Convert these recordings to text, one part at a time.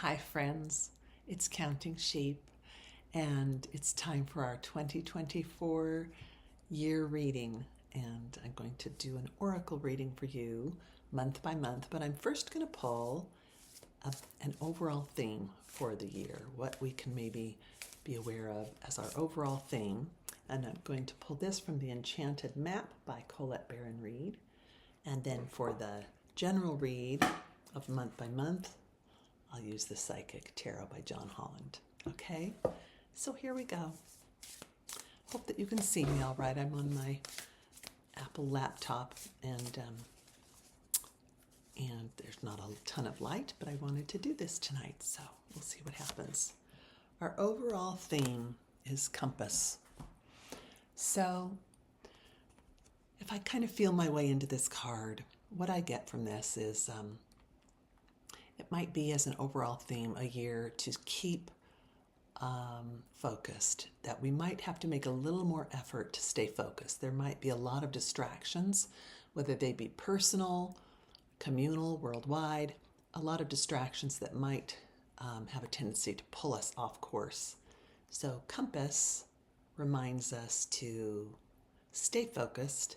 Hi friends, it's Counting Sheep and it's time for our 2024 year reading, and I'm going to do an oracle reading for you month by month, but I'm first going to pull an overall theme for the year, what we can maybe be aware of as our overall theme. And I'm going to pull this from the Enchanted Map by Colette Baron Reed, and then for the general read of month by month I'll use the Psychic Tarot by John Holland. Okay, so here we go. Hope that you can see me all right. I'm on my Apple laptop, and there's not a ton of light, but I wanted to do this tonight, so we'll see what happens. Our overall theme is compass. So if I kind of feel my way into this card, what I get from this is it might be, as an overall theme, a year to keep focused, that we might have to make a little more effort to stay focused. There might be a lot of distractions, whether they be personal, communal, worldwide, a lot of distractions that might have a tendency to pull us off course. So compass reminds us to stay focused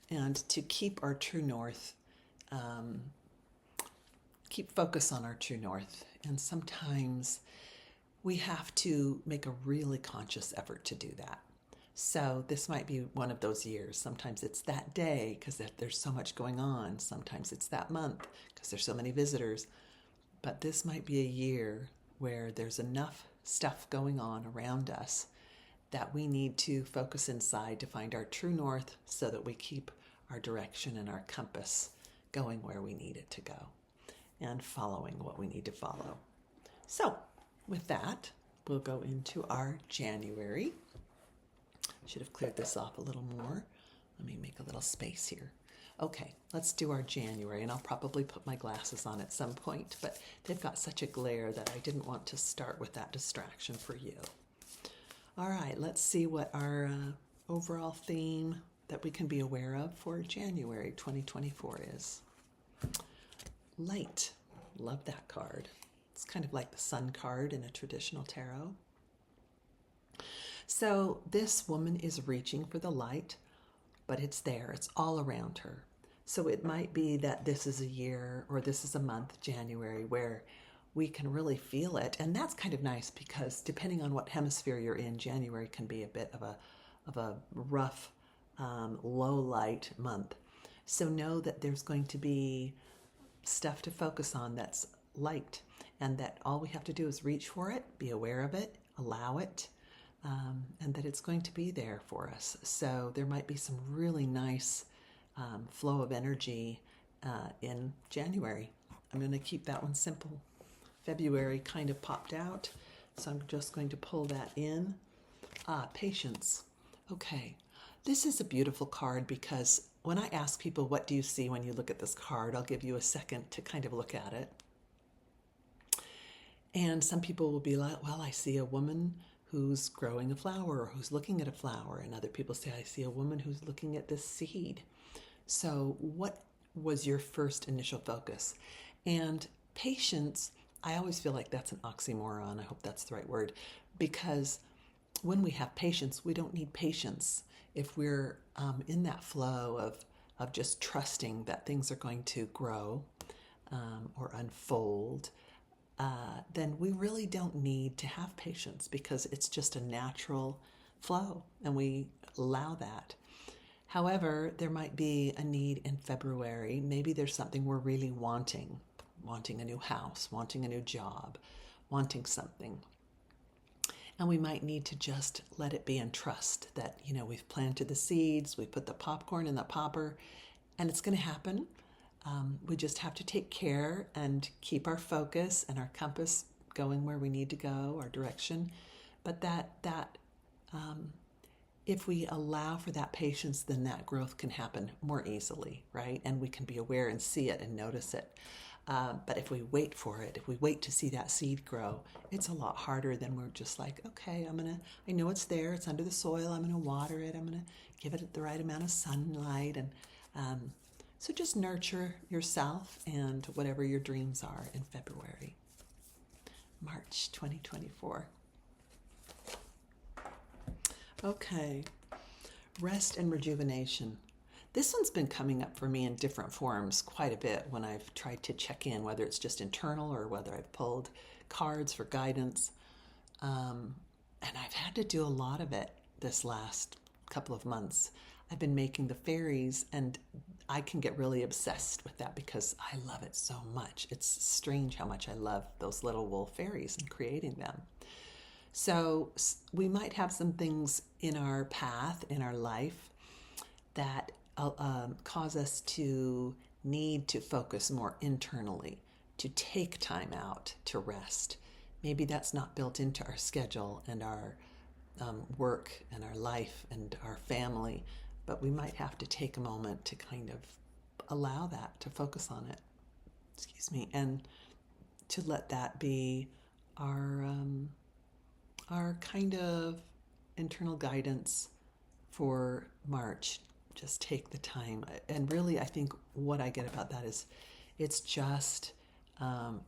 and to keep our true north, keep focus on our true north. And sometimes we have to make a really conscious effort to do that. So this might be one of those years. Sometimes it's that day because there's so much going on. Sometimes it's that month because there's so many visitors. But this might be a year where there's enough stuff going on around us that we need to focus inside to find our true north, so that we keep our direction and our compass going where we need it to go and following what we need to follow. So with that, we'll go into our January. Should have cleared this off a little more. Let me make a little space here. Okay, let's do our January, and I'll probably put my glasses on at some point, but they've got such a glare that I didn't want to start with that distraction for you. All right, let's see what our overall theme that we can be aware of for January 2024 is. Light. Love that card. It's kind of like the sun card in a traditional tarot. So this woman is reaching for the light, but it's there. It's all around her. So it might be that this is a year, or this is a month, January, where we can really feel it. And that's kind of nice, because depending on what hemisphere you're in, January can be a bit of a rough, low light month. So know that there's going to be stuff to focus on that's light, and that all we have to do is reach for it, be aware of it, allow it, and that it's going to be there for us. So there might be some really nice flow of energy in January. I'm going to keep that one simple. February kind of popped out, so I'm just going to pull that in. Patience. Okay, this is a beautiful card, because when I ask people, what do you see when you look at this card, I'll give you a second to kind of look at it. And some people will be like, well, I see a woman who's growing a flower, or who's looking at a flower. And other people say, I see a woman who's looking at this seed. So what was your first initial focus? And patience, I always feel like that's an oxymoron. I hope that's the right word, because when we have patience, we don't need patience. If we're in that flow of just trusting that things are going to grow or unfold, then we really don't need to have patience, because it's just a natural flow, and we allow that. However, there might be a need in February. Maybe there's something we're really wanting a new house, wanting a new job, wanting something. And we might need to just let it be and trust that, we've planted the seeds, we put the popcorn in the popper, and it's going to happen. We just have to take care and keep our focus and our compass going where we need to go, our direction. But if we allow for that patience, then that growth can happen more easily, right? And we can be aware and see it and notice it. But if we wait for it, if we wait to see that seed grow, it's a lot harder than we're just like, okay, I know it's there, it's under the soil, I'm going to water it, I'm going to give it the right amount of sunlight. And so just nurture yourself and whatever your dreams are in February. March 2024. Okay, rest and rejuvenation. This one's been coming up for me in different forms quite a bit when I've tried to check in, whether it's just internal or whether I've pulled cards for guidance. And I've had to do a lot of it this last couple of months. I've been making the fairies, and I can get really obsessed with that because I love it so much. It's strange how much I love those little wool fairies and creating them. So we might have some things in our path, in our life, that cause us to need to focus more internally, to take time out to rest. Maybe that's not built into our schedule and our work and our life and our family, but we might have to take a moment to kind of allow that, to focus on it, and to let that be our kind of internal guidance for March. Just take the time. And really, I think what I get about that is it's just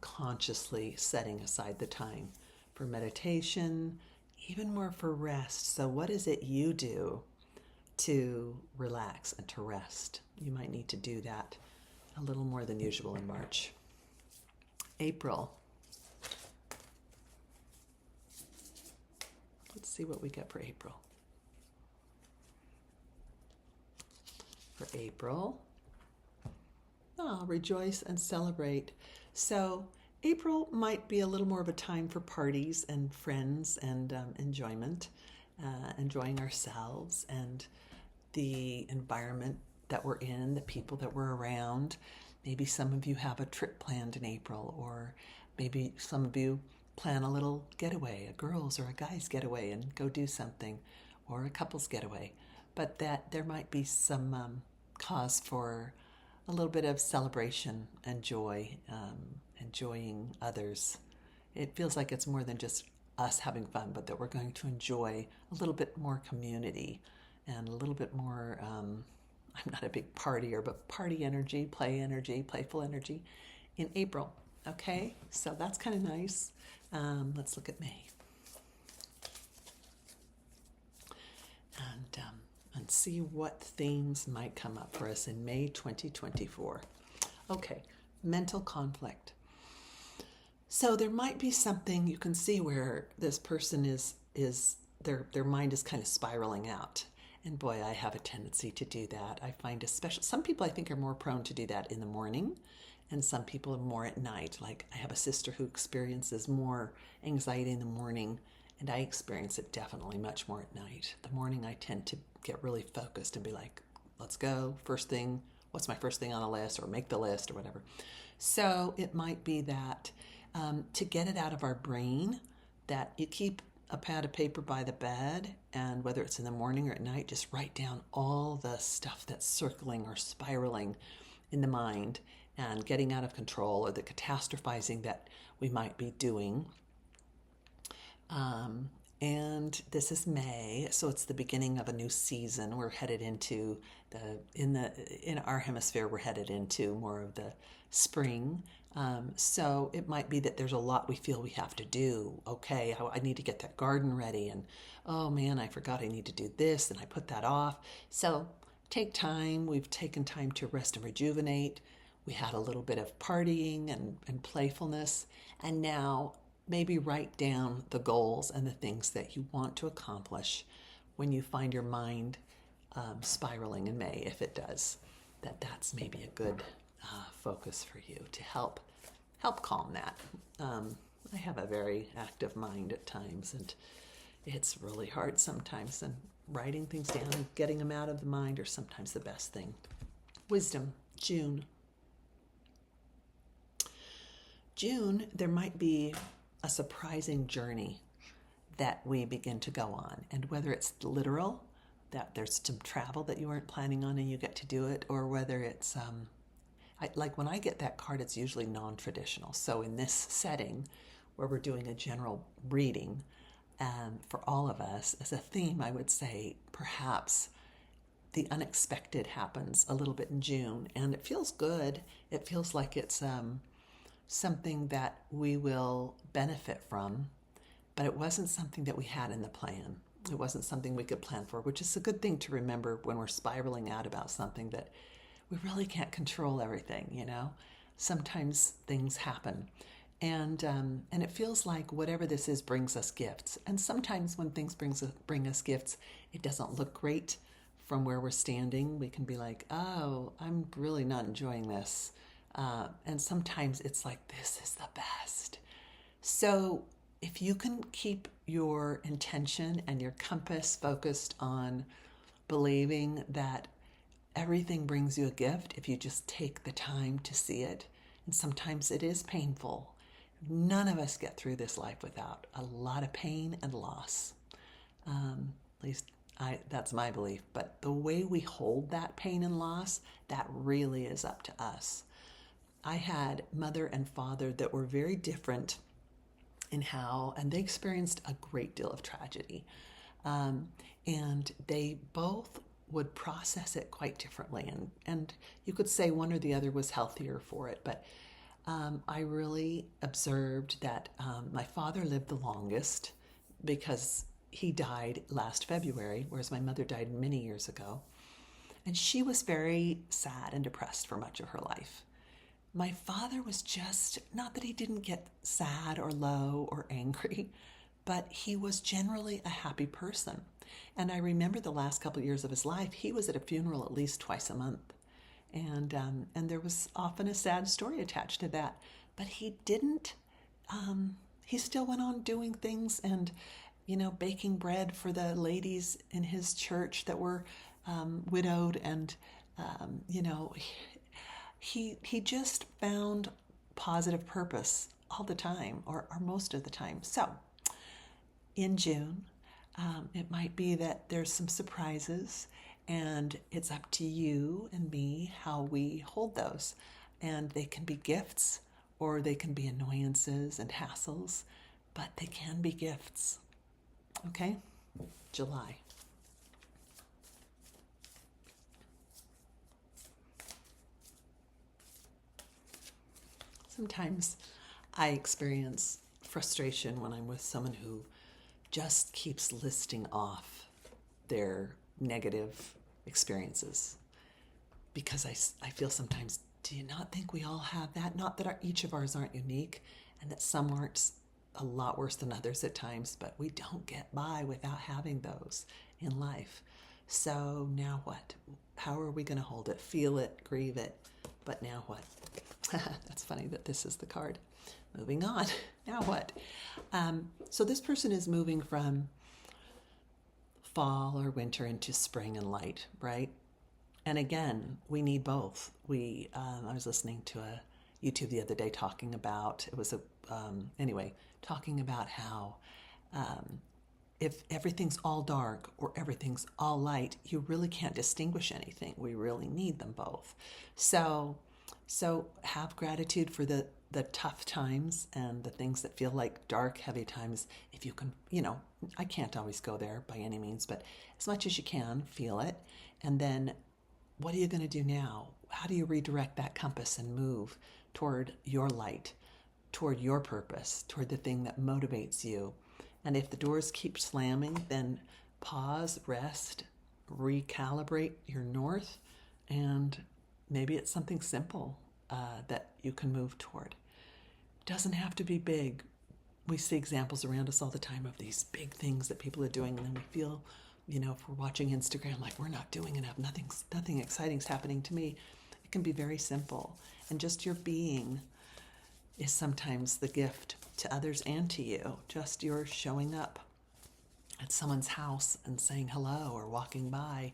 consciously setting aside the time for meditation, even more for rest. So what is it you do to relax and to rest? You might need to do that a little more than usual in March. April. Let's see what we get for April. For April, rejoice and celebrate. So April might be a little more of a time for parties and friends and enjoyment, enjoying ourselves and the environment that we're in, the people that we're around. Maybe some of you have a trip planned in April, or maybe some of you plan a little getaway, a girls' or a guys' getaway, and go do something, or a couple's getaway. But that there might be some cause for a little bit of celebration and joy, enjoying others. It feels like it's more than just us having fun, but that we're going to enjoy a little bit more community and a little bit more, I'm not a big partier, but party energy, playful energy in April. Okay, so that's kind of nice. Let's look at May. And see what themes might come up for us in May 2024. Okay, mental conflict. So there might be something you can see where this person is their mind is kind of spiraling out. And boy, I have a tendency to do that. I find some people I think are more prone to do that in the morning, and some people are more at night. Like I have a sister who experiences more anxiety in the morning, and I experience it definitely much more at night. The morning I tend to get really focused and be like, let's go, first thing, what's my first thing on the list, or make the list or whatever. So it might be that to get it out of our brain, that you keep a pad of paper by the bed, and whether it's in the morning or at night, just write down all the stuff that's circling or spiraling in the mind and getting out of control, or the catastrophizing that we might be doing. And this is May, so it's the beginning of a new season. We're headed into in our hemisphere, we're headed into more of the spring. So it might be that there's a lot we feel we have to do. Okay, I need to get that garden ready, and oh man, I forgot I need to do this, and I put that off. So take time. We've taken time to rest and rejuvenate. We had a little bit of partying and playfulness, and now maybe write down the goals and the things that you want to accomplish when you find your mind spiraling in May, if it does. That's maybe a good focus for you to help calm that. I have a very active mind at times, and it's really hard sometimes, and writing things down and getting them out of the mind are sometimes the best thing. Wisdom, June. June, there might be a surprising journey that we begin to go on. And whether it's literal, that there's some travel that you weren't planning on and you get to do it, or whether it's, like when I get that card, it's usually non-traditional. So in this setting where we're doing a general reading, for all of us, as a theme, I would say perhaps the unexpected happens a little bit in June, and it feels good. It feels like it's something that we will benefit from, but it wasn't something that we had in the plan. It wasn't something we could plan for, which is a good thing to remember when we're spiraling out about something, that we really can't control everything, you know? Sometimes things happen. And it feels like whatever this is brings us gifts. And sometimes when things bring us gifts, it doesn't look great from where we're standing. We can be like, oh, I'm really not enjoying this. And sometimes it's like, this is the best. So if you can keep your intention and your compass focused on believing that everything brings you a gift, if you just take the time to see it, and sometimes it is painful. None of us get through this life without a lot of pain and loss. At least that's my belief. But the way we hold that pain and loss, that really is up to us. I had mother and father that were very different in how, and they experienced a great deal of tragedy. And they both would process it quite differently. And you could say one or the other was healthier for it. But I really observed that my father lived the longest because he died last February, whereas my mother died many years ago. And she was very sad and depressed for much of her life. My father was just, not that he didn't get sad or low or angry, but he was generally a happy person. And I remember the last couple of years of his life, he was at a funeral at least twice a month. And there was often a sad story attached to that. But he didn't, he still went on doing things and, baking bread for the ladies in his church that were widowed. And, he just found positive purpose all the time, or most of the time. So in June, it might be that there's some surprises, and it's up to you and me how we hold those. And they can be gifts, or they can be annoyances and hassles, but they can be gifts. Okay? July. Sometimes I experience frustration when I'm with someone who just keeps listing off their negative experiences, because I feel sometimes, do you not think we all have that? Not that each of ours aren't unique, and that some aren't a lot worse than others at times, but we don't get by without having those in life. So now what? How are we going to hold it? Feel it, grieve it, but now what? That's funny that this is the card. Moving on. Now what? So this person is moving from fall or winter into spring and light, right? And again, we need both. I was listening to a YouTube the other day talking about, talking about how if everything's all dark or everything's all light, you really can't distinguish anything. We really need them both. So have gratitude for the tough times and the things that feel like dark, heavy times. If you can, I can't always go there by any means, but as much as you can, feel it. And then what are you going to do now? How do you redirect that compass and move toward your light, toward your purpose, toward the thing that motivates you? And if the doors keep slamming, then pause, rest, recalibrate your north, and maybe it's something simple that you can move toward. It doesn't have to be big. We see examples around us all the time of these big things that people are doing, and then we feel, if we're watching Instagram, like we're not doing enough, nothing exciting's happening to me. It can be very simple. And just your being is sometimes the gift to others and to you. Just your showing up at someone's house and saying hello or walking by.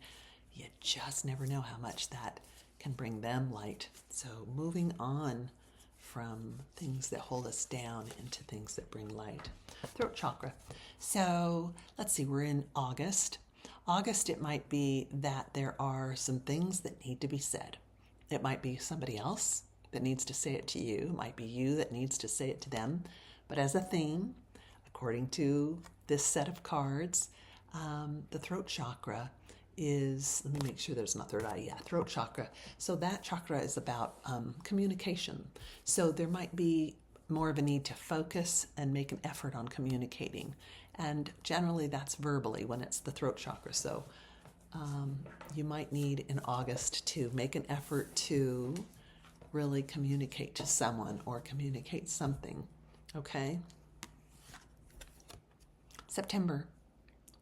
You just never know how much that can bring them light. So moving on from things that hold us down into things that bring light. Throat chakra. So let's see, we're in August. August, it might be that there are some things that need to be said. It might be somebody else that needs to say it to you. It might be you that needs to say it to them. But as a theme, according to this set of cards, the throat chakra is, let me make sure there's not third eye, yeah, throat chakra. So that chakra is about communication. So there might be more of a need to focus and make an effort on communicating. And generally that's verbally when it's the throat chakra. So you might need in August to make an effort to really communicate to someone or communicate something, okay? September,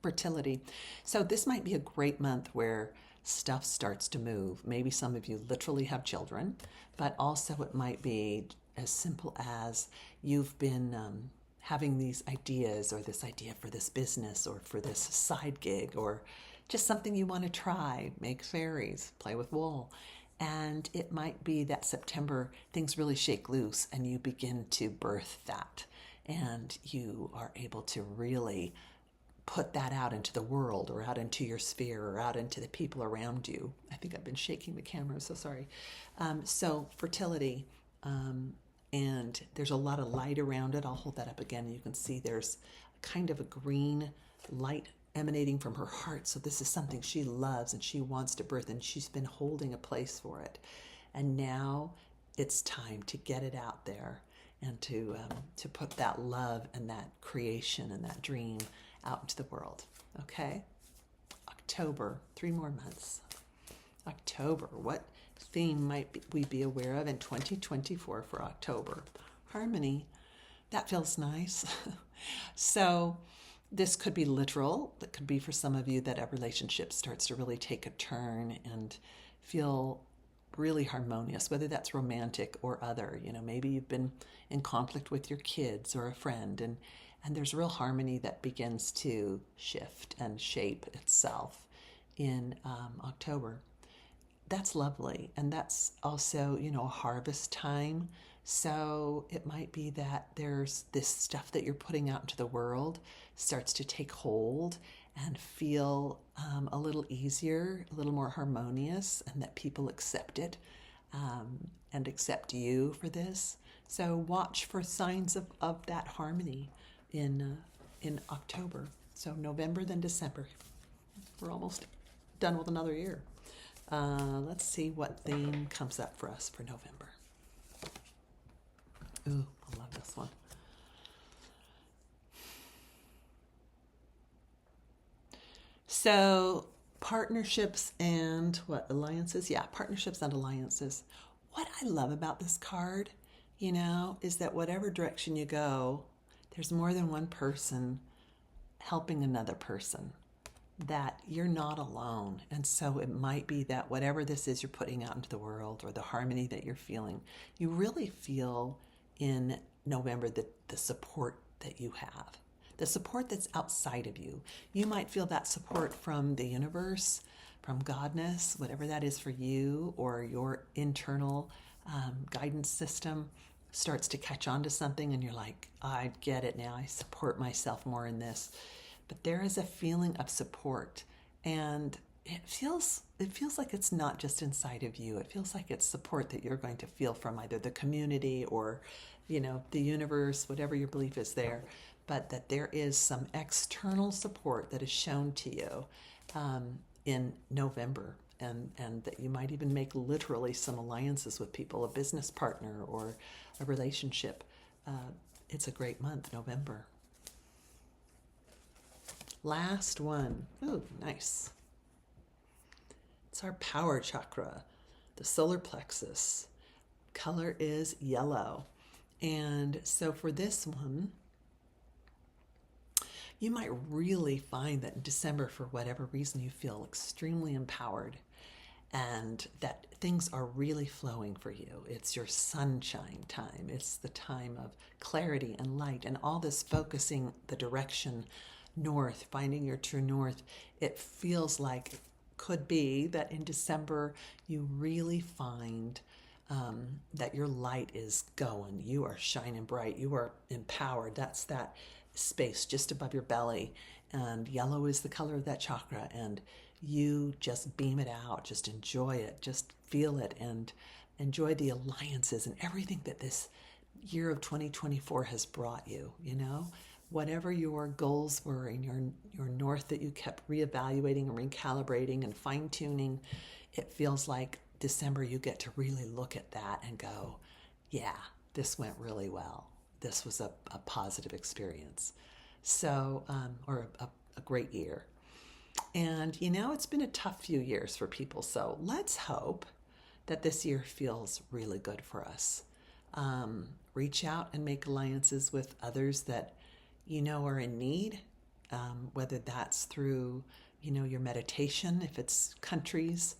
fertility. So this might be a great month where stuff starts to move. Maybe some of you literally have children, but also it might be as simple as you've been having these ideas, or this idea for this business or for this side gig, or just something you want to try, make fairies, play with wool. And it might be that September things really shake loose and you begin to birth that. And you are able to really put that out into the world, or out into your sphere, or out into the people around you. I think I've been shaking the camera, so sorry. So fertility, and there's a lot of light around it. I'll hold that up again, and you can see there's kind of a green light emanating from her heart. So this is something she loves and she wants to birth, and she's been holding a place for it. And now it's time to get it out there, and to put that love and that creation and that dream out into the world. Okay? October, 3 more months. October, what theme might we be aware of in 2024 for October? Harmony. That feels nice. So this could be literal. It could be for some of you that a relationship starts to really take a turn and feel really harmonious, whether that's romantic or other. You know, maybe you've been in conflict with your kids or a friend, and there's real harmony that begins to shift and shape itself in October. That's lovely. And that's also, you know, a harvest time. So it might be that there's this stuff that you're putting out into the world starts to take hold and feel a little easier, a little more harmonious, and that people accept it and accept you for this. So watch for signs of that harmony in October. So November, then December. We're almost done with another year. Let's see what theme comes up for us for November. Ooh, I love this one. So partnerships and what, alliances? Yeah, partnerships and alliances. What I love about this card, you know, is that whatever direction you go, there's more than one person helping another person, that you're not alone. And so it might be that whatever this is you're putting out into the world, or the harmony that you're feeling, you really feel in November the support that you have, the support that's outside of you. You might feel that support from the universe, from Godness, whatever that is for you, or your internal guidance system starts to catch on to something, and you're like, I get it now. I support myself more in this. But there is a feeling of support, and it feels like it's not just inside of you. It feels like it's support that you're going to feel from either the community or, you know, the universe, whatever your belief is there, but that there is some external support that is shown to you in November, and that you might even make literally some alliances with people, a business partner or a relationship. It's a great month, November. Last one. Ooh, nice. It's our power chakra, the solar plexus. Color is yellow. And so for this one, you might really find that in December, for whatever reason, you feel extremely empowered, and that things are really flowing for you. It's your sunshine time. It's the time of clarity and light, and all this focusing the direction north, finding your true north. It feels like, could be that in December you really find that your light is going. You are shining bright. You are empowered. That's that space just above your belly, and yellow is the color of that chakra, and you just beam it out. Just enjoy it. Just feel it, and enjoy the alliances and everything that this year of 2024 has brought you, you know. whatever your goals were in your north that you kept reevaluating and recalibrating and fine-tuning, it feels like December you get to really look at that and go, yeah, this went really well. This was a positive experience. So, or a great year. And it's been a tough few years for people. So let's hope that this year feels really good for us. Reach out and make alliances with others that are in need, whether that's through, your meditation, if it's countries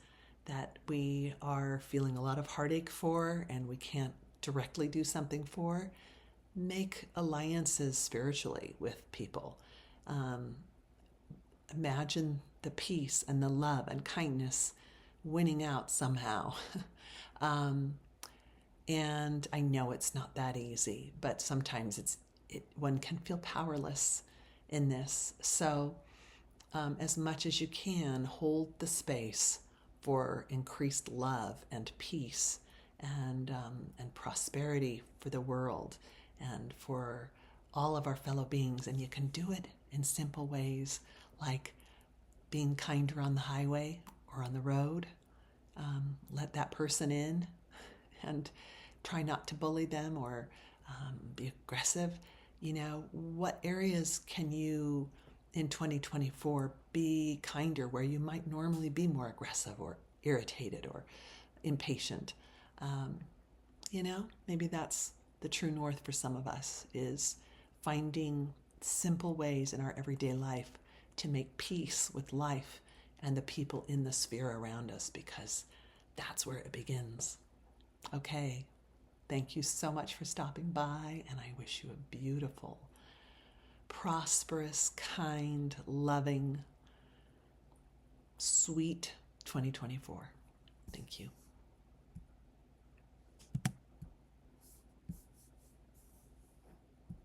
that we are feeling a lot of heartache for and we can't directly do something for, make alliances spiritually with people. Imagine the peace and the love and kindness winning out somehow. And I know it's not that easy, but sometimes one can feel powerless in this. So as much as you can, hold the space for increased love and peace and prosperity for the world and for all of our fellow beings. And you can do it in simple ways, like being kinder on the highway or on the road. Let that person in and try not to bully them or be aggressive. What areas can you in 2024 be kinder where you might normally be more aggressive or irritated or impatient? Maybe that's the true north for some of us, is finding simple ways in our everyday life to make peace with life and the people in the sphere around us, because that's where it begins. Okay, thank you so much for stopping by, and I wish you a beautiful, prosperous, kind, loving, sweet 2024. Thank you.